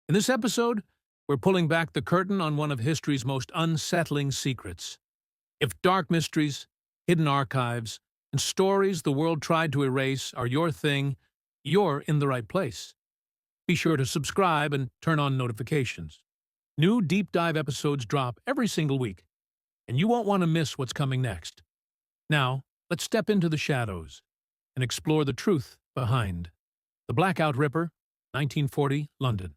In this episode, we're pulling back the curtain on one of history's most unsettling secrets. If dark mysteries, hidden archives, and stories the world tried to erase are your thing, you're in the right place. Be sure to subscribe and turn on notifications. New deep dive episodes drop every single week, and you won't want to miss what's coming next. Now, let's step into the shadows and explore the truth behind the Blackout Ripper, 1940, London.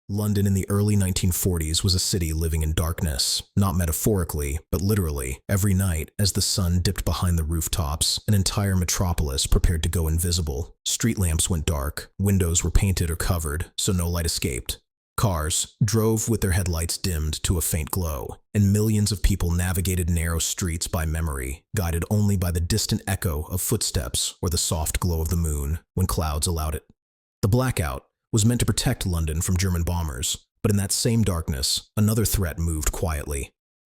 London in the early 1940s was a city living in darkness, not metaphorically, but literally. Every night, as the sun dipped behind the rooftops, an entire metropolis prepared to go invisible. Street lamps went dark, windows were painted or covered, so no light escaped. Cars drove with their headlights dimmed to a faint glow, and millions of people navigated narrow streets by memory, guided only by the distant echo of footsteps or the soft glow of the moon when clouds allowed it. The blackout was meant to protect London from German bombers, but in that same darkness, another threat moved quietly.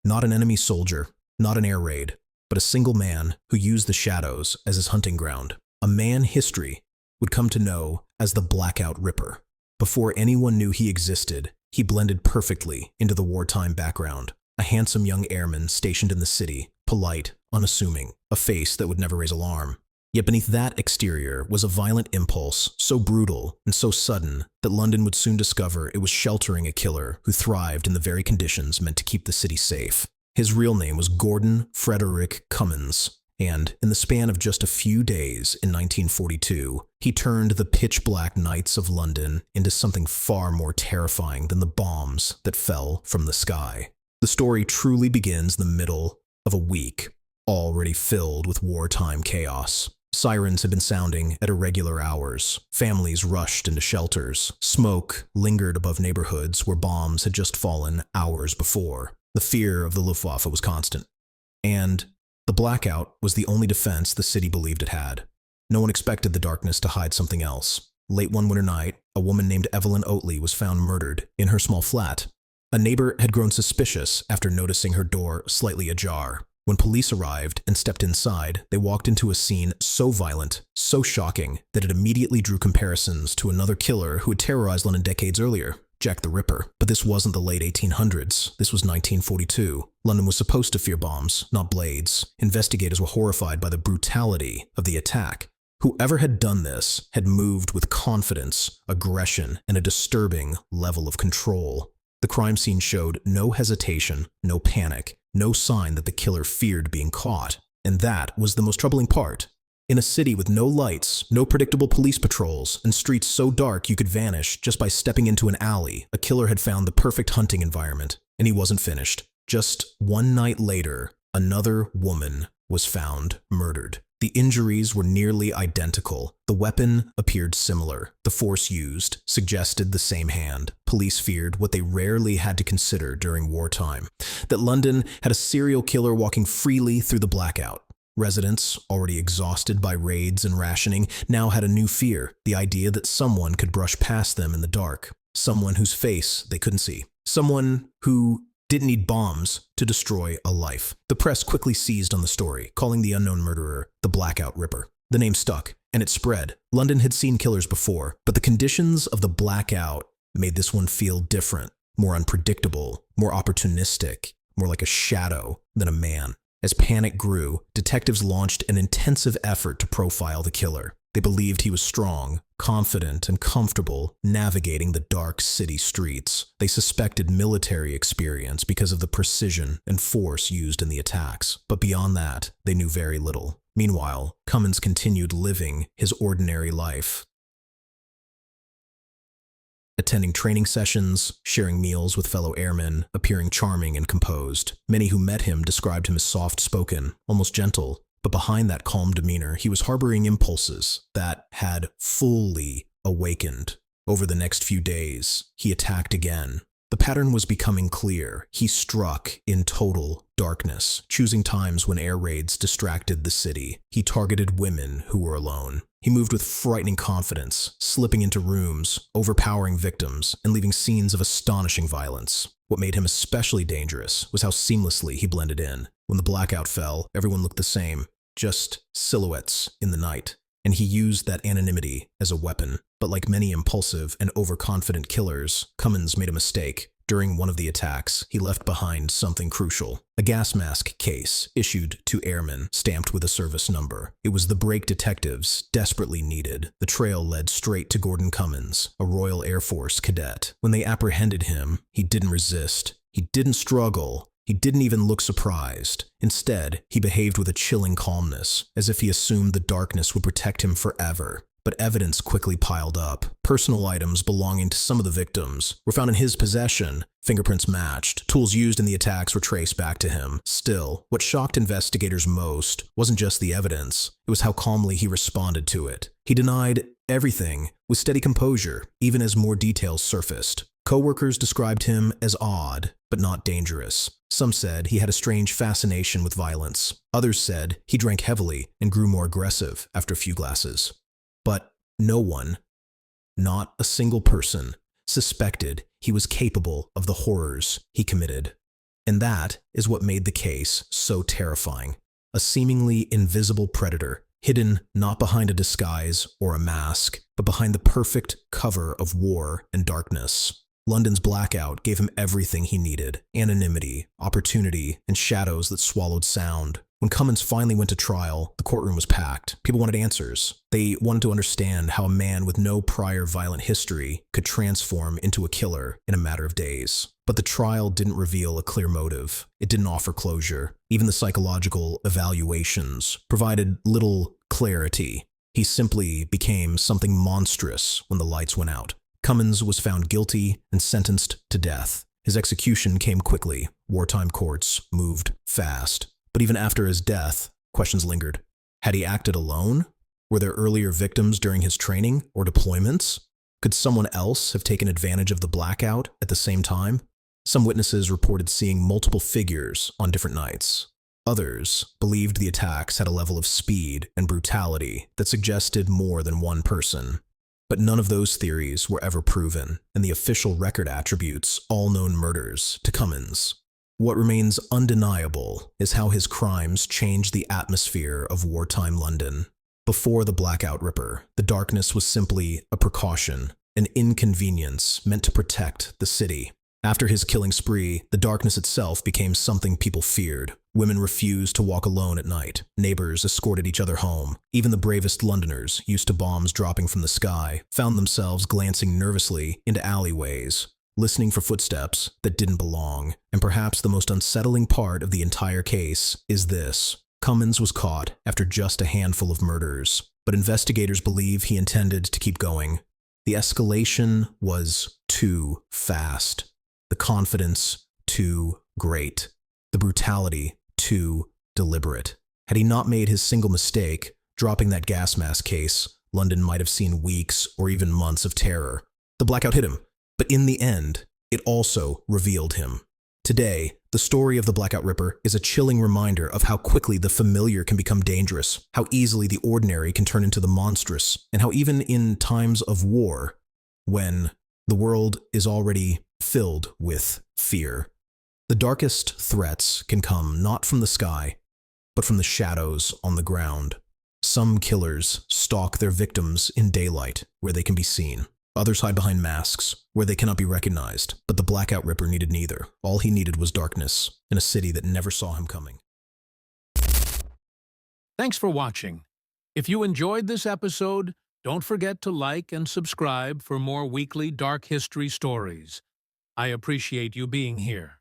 Not an enemy soldier, not an air raid, but a single man who used the shadows as his hunting ground. A man history would come to know as the Blackout Ripper. Before anyone knew he existed, he blended perfectly into the wartime background. A handsome young airman stationed in the city, polite, unassuming, a face that would never raise alarm. Yet beneath that exterior was a violent impulse, so brutal and so sudden that London would soon discover it was sheltering a killer who thrived in the very conditions meant to keep the city safe. His real name was Gordon Frederick Cummins, and in the span of just a few days in 1942, he turned the pitch-black nights of London into something far more terrifying than the bombs that fell from the sky. The story truly begins in the middle of a week, already filled with wartime chaos. Sirens had been sounding at irregular hours. Families rushed into shelters. Smoke lingered above neighborhoods where bombs had just fallen hours before. The fear of the Luftwaffe was constant. And the blackout was the only defense the city believed it had. No one expected the darkness to hide something else. Late one winter night, a woman named Evelyn Oatley was found murdered in her small flat. A neighbor had grown suspicious after noticing her door slightly ajar. When police arrived and stepped inside, they walked into a scene so violent, so shocking, that it immediately drew comparisons to another killer who had terrorized London decades earlier, Jack the Ripper. But this wasn't the late 1800s. This was 1942. London was supposed to fear bombs, not blades. Investigators were horrified by the brutality of the attack. Whoever had done this had moved with confidence, aggression, and a disturbing level of control. The crime scene showed no hesitation, no panic, no sign that the killer feared being caught. And that was the most troubling part. In a city with no lights, no predictable police patrols, and streets so dark you could vanish just by stepping into an alley, a killer had found the perfect hunting environment, and he wasn't finished. Just one night later, another woman was found murdered. The injuries were nearly identical. The weapon appeared similar. The force used suggested the same hand. Police feared what they rarely had to consider during wartime: that London had a serial killer walking freely through the blackout. Residents, already exhausted by raids and rationing, now had a new fear: the idea that someone could brush past them in the dark. Someone whose face they couldn't see. Someone who didn't need bombs to destroy a life. The press quickly seized on the story, calling the unknown murderer the Blackout Ripper. The name stuck, and it spread. London had seen killers before, but the conditions of the blackout made this one feel different, more unpredictable, more opportunistic, more like a shadow than a man. As panic grew, detectives launched an intensive effort to profile the killer. They believed he was strong, confident, and comfortable navigating the dark city streets. They suspected military experience because of the precision and force used in the attacks. But beyond that, they knew very little. Meanwhile, Cummins continued living his ordinary life, attending training sessions, sharing meals with fellow airmen, appearing charming and composed. Many who met him described him as soft-spoken, almost gentle. But behind that calm demeanor, he was harboring impulses that had fully awakened. Over the next few days, he attacked again. The pattern was becoming clear. He struck in total darkness, choosing times when air raids distracted the city. He targeted women who were alone. He moved with frightening confidence, slipping into rooms, overpowering victims, and leaving scenes of astonishing violence. What made him especially dangerous was how seamlessly he blended in. When the blackout fell, everyone looked the same, just silhouettes in the night. and he used that anonymity as a weapon. But like many impulsive and overconfident killers, Cummins made a mistake. During one of the attacks, he left behind something crucial: a gas mask case issued to airmen, stamped with a service number. It was the break detectives desperately needed. The trail led straight to Gordon Cummins, a Royal Air Force cadet. When they apprehended him, he didn't resist. He didn't struggle. He didn't even look surprised. Instead, he behaved with a chilling calmness, as if he assumed the darkness would protect him forever. But evidence quickly piled up. Personal items belonging to some of the victims were found in his possession. Fingerprints matched. Tools used in the attacks were traced back to him. Still, what shocked investigators most wasn't just the evidence. It was how calmly he responded to it. He denied everything with steady composure, even as more details surfaced. Co-workers described him as odd, but not dangerous. Some said he had a strange fascination with violence. Others said he drank heavily and grew more aggressive after a few glasses. But no one, not a single person, suspected he was capable of the horrors he committed. And that is what made the case so terrifying. A seemingly invisible predator, hidden not behind a disguise or a mask, but behind the perfect cover of war and darkness. London's blackout gave him everything he needed: anonymity, opportunity, and shadows that swallowed sound. When Cummins finally went to trial, the courtroom was packed. People wanted answers. They wanted to understand how a man with no prior violent history could transform into a killer in a matter of days. But the trial didn't reveal a clear motive. It didn't offer closure. Even the psychological evaluations provided little clarity. He simply became something monstrous when the lights went out. Cummins was found guilty and sentenced to death. His execution came quickly. Wartime courts moved fast. But even after his death, questions lingered. Had he acted alone? Were there earlier victims during his training or deployments? Could someone else have taken advantage of the blackout at the same time? Some witnesses reported seeing multiple figures on different nights. Others believed the attacks had a level of speed and brutality that suggested more than one person. But none of those theories were ever proven, and the official record attributes all known murders to Cummins. What remains undeniable is how his crimes changed the atmosphere of wartime London. Before the Blackout Ripper, the darkness was simply a precaution, an inconvenience meant to protect the city. After his killing spree, the darkness itself became something people feared. Women refused to walk alone at night. Neighbors escorted each other home. Even the bravest Londoners, used to bombs dropping from the sky, found themselves glancing nervously into alleyways, listening for footsteps that didn't belong. And perhaps the most unsettling part of the entire case is this: Cummins was caught after just a handful of murders, but investigators believe he intended to keep going. The escalation was too fast, the confidence too great, the brutality too deliberate. Had he not made his single mistake, dropping that gas mask case, London might have seen weeks or even months of terror. The blackout hit him, but in the end, it also revealed him. Today, the story of the Blackout Ripper is a chilling reminder of how quickly the familiar can become dangerous, how easily the ordinary can turn into the monstrous, and how even in times of war, when the world is already filled with fear, the darkest threats can come not from the sky, but from the shadows on the ground. Some killers stalk their victims in daylight, where they can be seen. Others hide behind masks, where they cannot be recognized. But the Blackout Ripper needed neither. All he needed was darkness, in a city that never saw him coming. Thanks for watching. If you enjoyed this episode, don't forget to like and subscribe for more weekly dark history stories. I appreciate you being here.